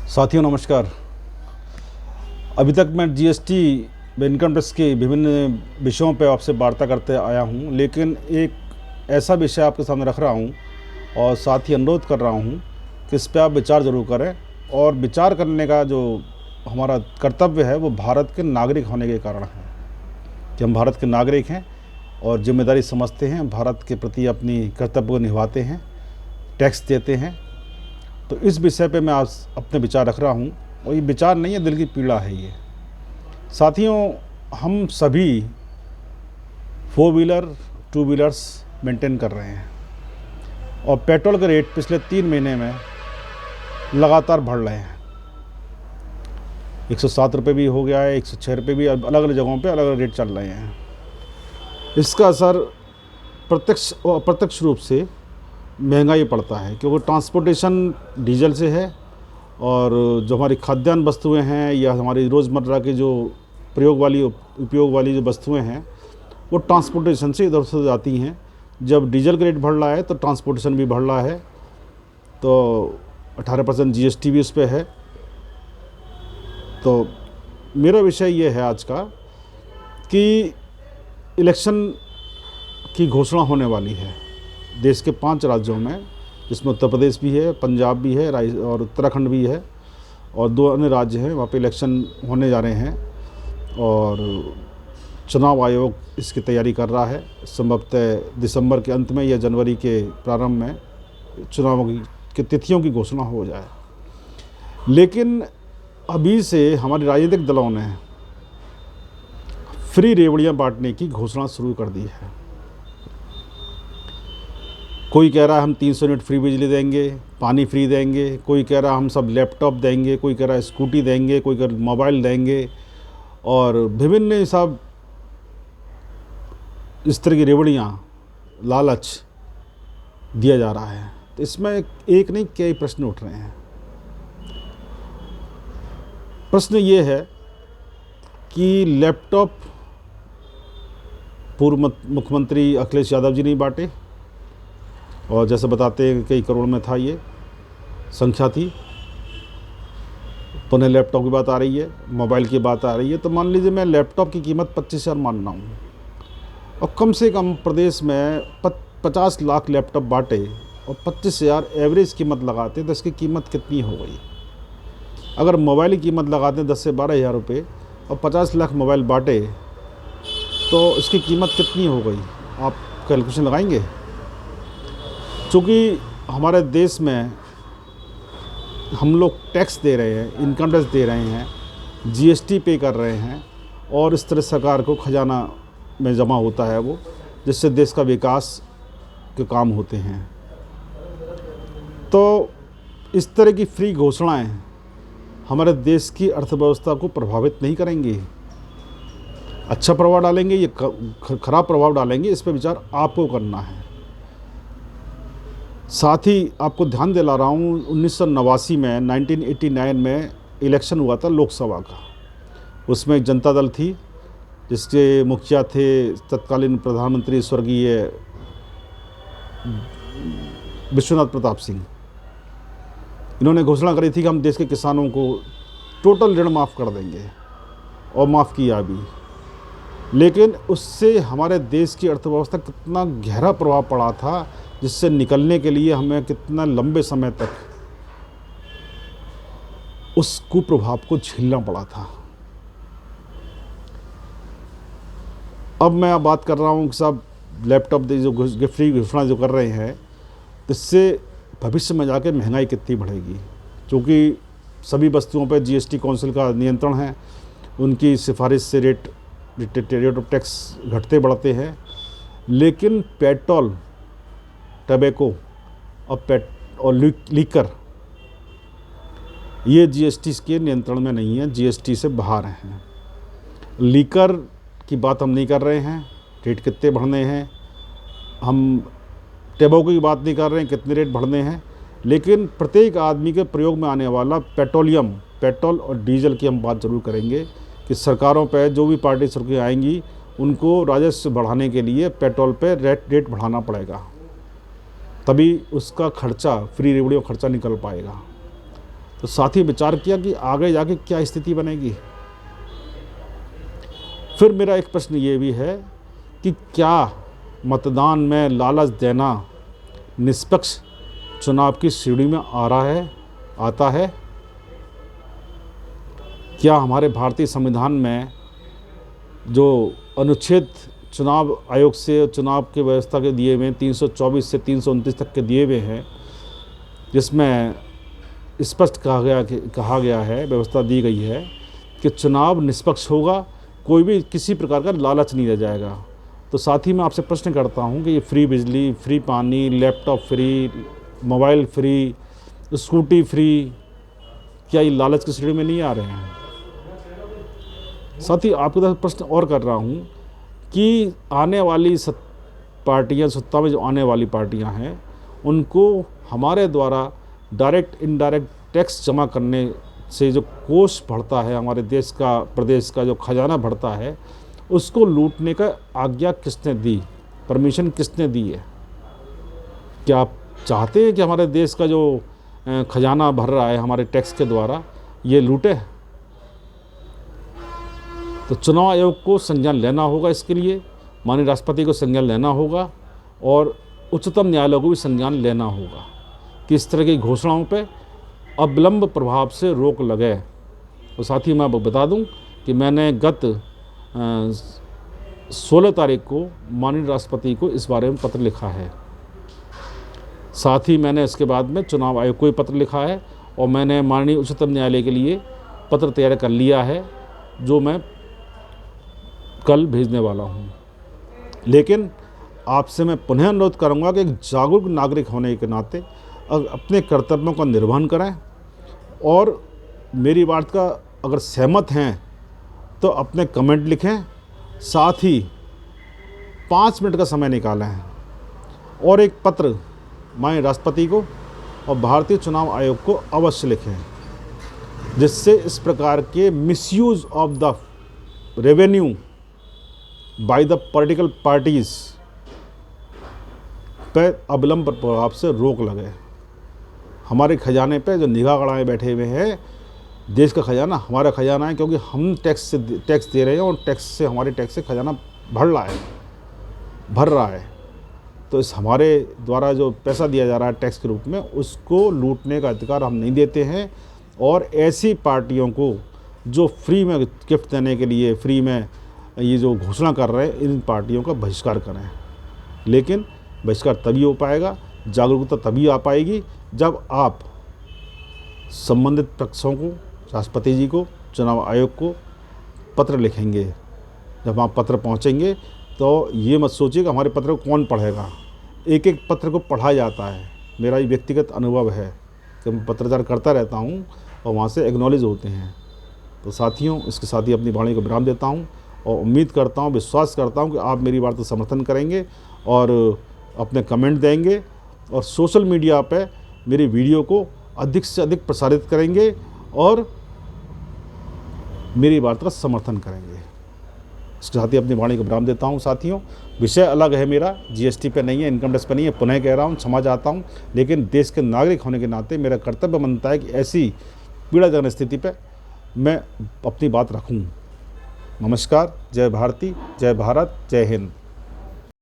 साथियों नमस्कार। अभी तक मैं जीएसटी व इनकम टैक्स के विभिन्न विषयों पर आपसे वार्ता करते आया हूं, लेकिन एक ऐसा विषय आपके सामने रख रहा हूं और साथ ही अनुरोध कर रहा हूं कि इस पर आप विचार ज़रूर करें। और विचार करने का जो हमारा कर्तव्य है वो भारत के नागरिक होने के कारण है कि हम भारत के नागरिक हैं और जिम्मेदारी समझते हैं, भारत के प्रति अपनी कर्तव्य को निभाते हैं, टैक्स देते हैं। तो इस विषय पे मैं आज अपने विचार रख रहा हूँ और ये विचार नहीं है, दिल की पीड़ा है ये। साथियों, हम सभी 4 व्हीलर 2 व्हीलर्स मेंटेन कर रहे हैं और पेट्रोल के रेट पिछले 3 महीने में लगातार बढ़ रहे हैं। 107 रुपये भी हो गया है, 106 रुपये भी, अलग अलग जगहों पे अलग अलग रेट चल रहे हैं। इसका असर प्रत्यक्ष और अप्रत्यक्ष रूप से महंगाई पड़ता है, क्योंकि ट्रांसपोर्टेशन डीजल से है और जो हमारी खाद्यान्न वस्तुएं हैं या हमारी रोज़मर्रा की जो उपयोग वाली जो वस्तुएं हैं वो ट्रांसपोर्टेशन से इधर उधर जाती हैं। जब डीजल का रेट बढ़ रहा है तो ट्रांसपोर्टेशन भी बढ़ रहा है, तो 18% जीएसटी भी उस पर है। तो मेरा विषय ये है आज का कि इलेक्शन की घोषणा होने वाली है देश के 5 राज्यों में, जिसमें उत्तर प्रदेश भी है, पंजाब भी है और उत्तराखंड भी है, और 2 अन्य राज्य हैं, वहाँ पे इलेक्शन होने जा रहे हैं। और चुनाव आयोग इसकी तैयारी कर रहा है। संभवतः दिसंबर के अंत में या जनवरी के प्रारंभ में चुनाव की तिथियों की घोषणा हो जाए। लेकिन अभी से हमारे राजनीतिक दलों ने फ्री रेवड़ियाँ बांटने की घोषणा शुरू कर दी है। कोई कह रहा है हम 300 यूनिट फ्री बिजली देंगे, पानी फ्री देंगे, कोई कह रहा है हम सब लैपटॉप देंगे, कोई कह रहा है स्कूटी देंगे, कोई कह रहा है मोबाइल देंगे, और विभिन्न सब इस तरह की रेवड़ियाँ, लालच दिया जा रहा है। तो इसमें एक नहीं कई प्रश्न उठ रहे हैं। प्रश्न ये है कि लैपटॉप पूर्व मुख्यमंत्री अखिलेश यादव जी नहीं बांटे, और जैसे बताते हैं कई करोड़ में था, ये संख्या थी। पुनः लैपटॉप की बात आ रही है, मोबाइल की बात आ रही है। तो मान लीजिए मैं लैपटॉप की कीमत 25,000 मान रहा हूँ और कम से कम प्रदेश में 50 लाख लैपटॉप बांटे और 25,000 एवरेज कीमत लगाते तो इसकी कीमत कितनी हो गई? अगर मोबाइल की कीमत लगाते हैं 10 से 12,000 रुपये और 50 लाख मोबाइल बांटे तो इसकी कीमत कितनी हो गई? आप कैलकुलेशन लगाएंगे? चूँकि हमारे देश में हम लोग टैक्स दे रहे हैं, इनकम टैक्स दे रहे हैं, जीएसटी पे कर रहे हैं, और इस तरह सरकार को खजाना में जमा होता है वो, जिससे देश का विकास के काम होते हैं। तो इस तरह की फ्री घोषणाएं हमारे देश की अर्थव्यवस्था को प्रभावित नहीं करेंगी। अच्छा प्रभाव डालेंगे या खराब प्रभाव डालेंगे, इस पर विचार आपको करना है। साथ ही आपको ध्यान दिला रहा हूँ, 1989 में 1989 में इलेक्शन हुआ था लोकसभा का। उसमें एक जनता दल थी जिसके मुखिया थे तत्कालीन प्रधानमंत्री स्वर्गीय विश्वनाथ प्रताप सिंह। इन्होंने घोषणा करी थी कि हम देश के किसानों को टोटल ऋण माफ़ कर देंगे, और माफ़ किया भी। लेकिन उससे हमारे देश की अर्थव्यवस्था कितना गहरा प्रभाव पड़ा था, जिससे निकलने के लिए हमें कितना लंबे समय तक उस कुप्रभाव को झेलना पड़ा था। अब मैं बात कर रहा हूँ कि साहब लैपटॉप जो फ्री घोषणा जो कर रहे हैं, इससे भविष्य में जाके महंगाई कितनी बढ़ेगी। क्योंकि सभी वस्तुओं पर जीएसटी काउंसिल का नियंत्रण है, उनकी सिफारिश से रेट ऑफ टैक्स घटते बढ़ते हैं। लेकिन पेट्रोल, टबैको और लीकर, ये जीएसटी के नियंत्रण में नहीं है, जीएसटी से बाहर हैं। लीकर की बात हम नहीं कर रहे हैं, रेट कितने बढ़ने हैं। हम टबैको की बात नहीं कर रहे हैं, कितने रेट बढ़ने हैं। लेकिन प्रत्येक आदमी के प्रयोग में आने वाला पेट्रोल और डीजल की हम बात ज़रूर करेंगे कि सरकारों पर जो भी पार्टी सरकारें आएंगी उनको राजस्व बढ़ाने के लिए पेट्रोल पे रेट बढ़ाना पड़ेगा, तभी उसका खर्चा, फ्री रेवड़ियों खर्चा निकल पाएगा। तो साथ ही विचार किया कि आगे जाके क्या स्थिति बनेगी। फिर मेरा एक प्रश्न ये भी है कि क्या मतदान में लालच देना निष्पक्ष चुनाव की श्रेणी में आता है? क्या हमारे भारतीय संविधान में जो अनुच्छेद चुनाव आयोग से चुनाव की व्यवस्था के दिए हुए हैं 324 से 329 तक के दिए हुए हैं, जिसमें स्पष्ट कहा गया है, व्यवस्था दी गई है कि चुनाव निष्पक्ष होगा, कोई भी किसी प्रकार का लालच नहीं रह जाएगा। तो साथ ही मैं आपसे प्रश्न करता हूं कि ये फ्री बिजली, फ्री पानी, laptop free, mobile free, scooty free, क्या ये लालच की श्रेणी में नहीं आ रहे हैं? साथ ही आपके तरफ प्रश्न और कर रहा हूं कि आने वाली पार्टियां, सत्ता में जो आने वाली पार्टियां हैं, उनको हमारे द्वारा डायरेक्ट इनडायरेक्ट टैक्स जमा करने से जो कोष बढ़ता है, हमारे देश का, प्रदेश का जो खजाना बढ़ता है, उसको लूटने का आज्ञा किसने दी, परमिशन किसने दी है? क्या आप चाहते हैं कि हमारे देश का जो खजाना भर रहा है हमारे टैक्स के द्वारा, ये लूटे? तो चुनाव आयोग को संज्ञान लेना होगा, इसके लिए माननीय राष्ट्रपति को संज्ञान लेना होगा और उच्चतम न्यायालय को भी संज्ञान लेना होगा कि इस तरह की घोषणाओं पे अविलंब प्रभाव से रोक लगे। और साथ ही मैं बता दूं कि मैंने गत 16 तारीख को माननीय राष्ट्रपति को इस बारे में पत्र लिखा है। साथ ही मैंने इसके बाद में चुनाव आयोग को भी पत्र लिखा है और मैंने माननीय उच्चतम न्यायालय के लिए पत्र तैयार कर लिया है, जो मैं कल भेजने वाला हूँ। लेकिन आपसे मैं पुनः अनुरोध करूँगा कि एक जागरूक नागरिक होने के नाते अपने कर्तव्यों का निर्वहन करें और मेरी बात का अगर सहमत हैं तो अपने कमेंट लिखें, साथ ही 5 मिनट का समय निकालें और एक पत्र माननीय राष्ट्रपति को और भारतीय चुनाव आयोग को अवश्य लिखें, जिससे इस प्रकार के misuse of the revenue by the political parties पर अविलंब प्रभाव से रोक लगे। हमारे खजाने पे जो निगाह गड़ाए बैठे हुए हैं, देश का खजाना हमारा खजाना है, क्योंकि हम टैक्स दे रहे हैं और हमारे टैक्स से खजाना भर रहा है। तो इस हमारे द्वारा जो पैसा दिया जा रहा है टैक्स के रूप में, उसको लूटने का अधिकार हम नहीं देते हैं। और ऐसी पार्टियों को जो फ्री में गिफ्ट देने के लिए फ्री में ये जो घोषणा कर रहे हैं, इन पार्टियों का बहिष्कार करें। लेकिन बहिष्कार तभी हो पाएगा, जागरूकता तभी आ पाएगी, जब आप संबंधित पक्षों को, राष्ट्रपति जी को, चुनाव आयोग को पत्र लिखेंगे। जब आप पत्र पहुंचेंगे तो ये मत सोचिए कि हमारे पत्र को कौन पढ़ेगा। एक एक पत्र को पढ़ा जाता है। मेरा ये व्यक्तिगत अनुभव है कि मैं पत्रचार करता रहता हूँ और वहाँ से एक्नॉलेज होते हैं। तो साथियों, इसके साथ ही अपनी वाणी को विराम देता हूँ और उम्मीद करता हूँ, विश्वास करता हूँ कि आप मेरी बात का समर्थन करेंगे और अपने कमेंट देंगे और सोशल मीडिया पे मेरी वीडियो को अधिक से अधिक प्रसारित करेंगे और मेरी बात का समर्थन करेंगे। इसके साथ ही अपनी वाणी को विराम देता हूँ। साथियों, विषय अलग है मेरा, जीएसटी पे नहीं है, इनकम टैक्स पे नहीं है। पुनः कह रहा हूँ, क्षमा चाहता हूँ, लेकिन देश के नागरिक होने के नाते मेरा कर्तव्य बनता है कि ऐसी पीड़ाजनक स्थिति पे मैं अपनी बात रखूँ। नमस्कार, जय भारती, जय भारत, जय हिंद।